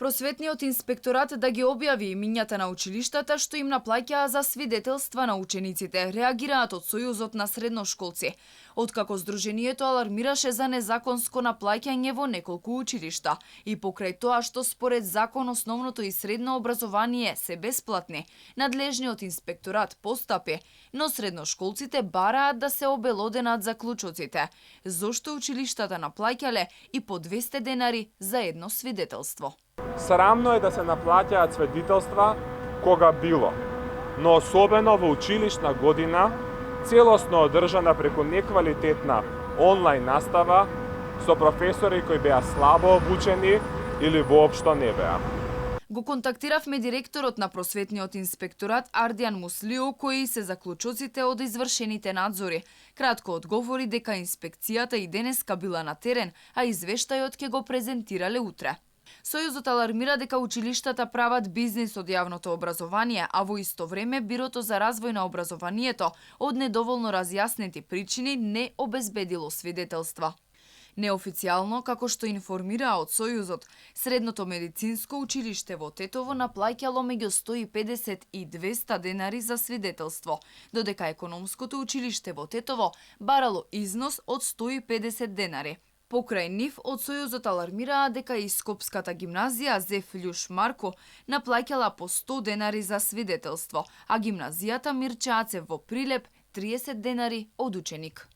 Просветниот инспекторат да ги објави имињата на училиштата што им наплаќаа за свидетелства на учениците, реагираат од Сојузот на средношколци. Откако Сдруженијето алармираше за незаконско наплаќање во неколку училишта и покрај тоа што според закон основното и средно образование се бесплатни, надлежниот инспекторат постапи, но средношколците бараат да се обелоденат заклучоците. Зошто училиштата наплаќале и по 200 денари за едно свидетелство? Срамно е да се наплаќаат свидетелства кога било, но особено во училишна година, целосно одржана преку неквалитетна онлайн настава со професори кои беа слабо обучени или воопшто не беа. Го контактиравме директорот на просветниот инспекторат Ардиан Муслио, кои се заклучоците од извршените надзори. Кратко одговори дека инспекцијата и денеска била на терен, а извештајот ќе го презентирале утре. Сојузот алармира дека училиштата прават бизнис од јавното образование, а во исто време Бирото за развој на образованието од недоволно разјаснети причини не обезбедило свидетелства. Неофицијално, како што информираа од Сојузот, средното медицинско училиште во Тетово наплаќало меѓу 150 и 200 денари за свидетелство, додека економското училиште во Тетово барало износ од 150 денари. Покрај нив, од Сојузот алармираа дека и Скопската гимназија Зеф Љуш Марко наплаќала по 100 денари за свидетелство, а гимназијата Мирче Ацев во Прилеп 30 денари од ученик.